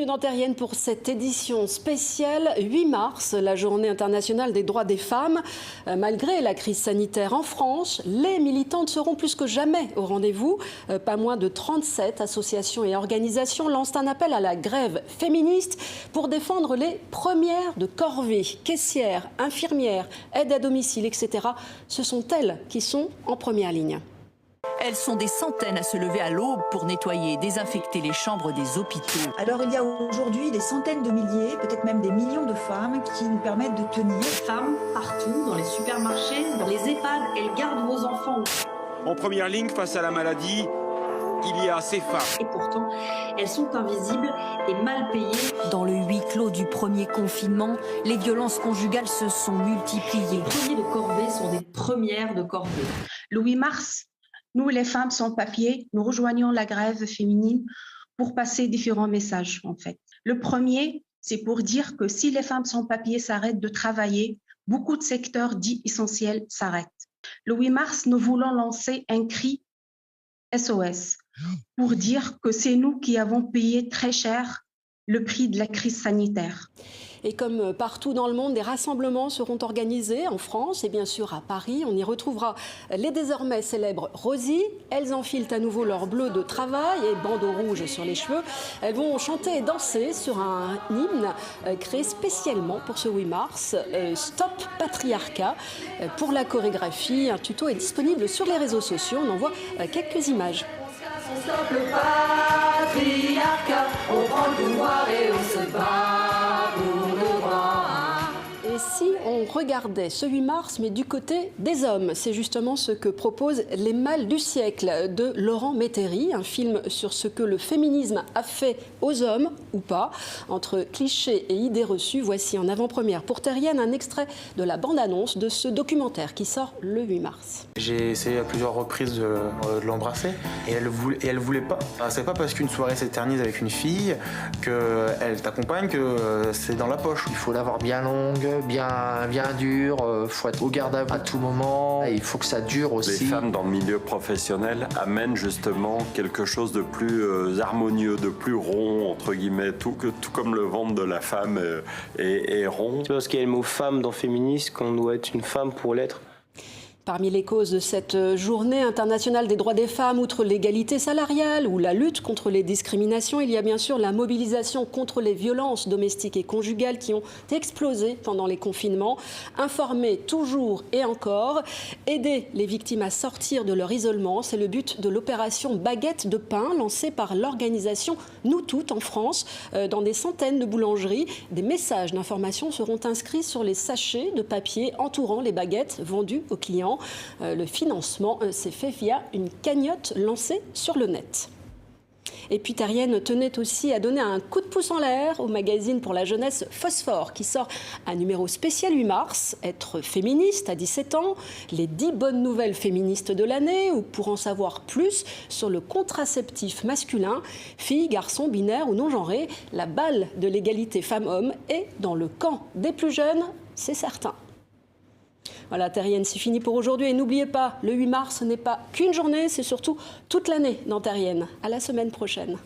bienvenue dans Terrienne pour cette édition spéciale 8 mars, la journée internationale des droits des femmes. Malgré la crise sanitaire en France, les militantes seront plus que jamais au rendez-vous. Pas moins de 37 associations et organisations lancent un appel à la grève féministe pour défendre les premières de corvée. Caissières, infirmières, aides à domicile, etc. Ce sont elles qui sont en première ligne. Elles sont des centaines à se lever à l'aube pour nettoyer et désinfecter les chambres des hôpitaux. Alors il y a aujourd'hui des centaines de milliers, peut-être même des millions de femmes qui nous permettent de tenir. Femmes partout, dans les supermarchés, dans les EHPAD, elles gardent vos enfants. En première ligne face à la maladie, il y a ces femmes. Et pourtant, elles sont invisibles et mal payées. Dans le huis clos du premier confinement, les violences conjugales se sont multipliées. Les premiers de corvée sont des premières de corvée. Le 8 mars, nous, les femmes sans papier, nous rejoignons la grève féminine pour passer différents messages, en fait. Le premier, c'est pour dire que si les femmes sans papier s'arrêtent de travailler, beaucoup de secteurs dits essentiels s'arrêtent. Le 8 mars, nous voulons lancer un cri SOS pour dire que c'est nous qui avons payé très cher le prix de la crise sanitaire. Et comme partout dans le monde, des rassemblements seront organisés en France et bien sûr à Paris. On y retrouvera les désormais célèbres Rosie. Elles enfilent à nouveau leur bleu de travail et bandeau rouge sur les cheveux. Elles vont chanter et danser sur un hymne créé spécialement pour ce 8 mars, Stop Patriarcat. Pour la chorégraphie, un tuto est disponible sur les réseaux sociaux. On en voit quelques images. Stop le patriarcat, on prend le pouvoir et on se bat pour nos droits. Et si on regardait ce 8 mars, mais du côté des hommes, c'est justement ce que propose Les Mâles du siècle de Laurent Métairie, un film sur ce que le féminisme a fait aux hommes, ou pas. Entre clichés et idées reçues, voici en avant-première pour Terrienne un extrait de la bande-annonce de ce documentaire qui sort le 8 mars. J'ai essayé à plusieurs reprises de l'embrasser et elle voulait pas. C'est pas parce qu'une soirée s'éternise avec une fille qu'elle t'accompagne que c'est dans la poche. Il faut l'avoir bien longue, bien dure, faut être au garde à tout moment, et il faut que ça dure aussi. Les femmes dans le milieu professionnel amènent justement quelque chose de plus harmonieux, de plus rond, entre guillemets, tout comme le ventre de la femme est rond. C'est parce qu'il y a le mot femme dans féministe qu'on doit être une femme pour l'être. Parmi les causes de cette journée internationale des droits des femmes, outre l'égalité salariale ou la lutte contre les discriminations, il y a bien sûr la mobilisation contre les violences domestiques et conjugales qui ont explosé pendant les confinements. Informer toujours et encore, aider les victimes à sortir de leur isolement, c'est le but de l'opération Baguette de pain lancée par l'organisation Nous Toutes en France. Dans des centaines de boulangeries, des messages d'information seront inscrits sur les sachets de papier entourant les baguettes vendues aux clients. Le financement s'est fait via une cagnotte lancée sur le net. Et puis Terrienne tenait aussi à donner un coup de pouce en l'air au magazine pour la jeunesse Phosphore qui sort un numéro spécial 8 mars, être féministe à 17 ans, les 10 bonnes nouvelles féministes de l'année ou pour en savoir plus sur le contraceptif masculin, filles, garçons, binaires ou non-genrés, la balle de l'égalité femmes-hommes est dans le camp des plus jeunes, c'est certain. Voilà, Terrienne, c'est fini pour aujourd'hui. Et n'oubliez pas, le 8 mars, ce n'est pas qu'une journée, c'est surtout toute l'année dans Terrienne. À la semaine prochaine.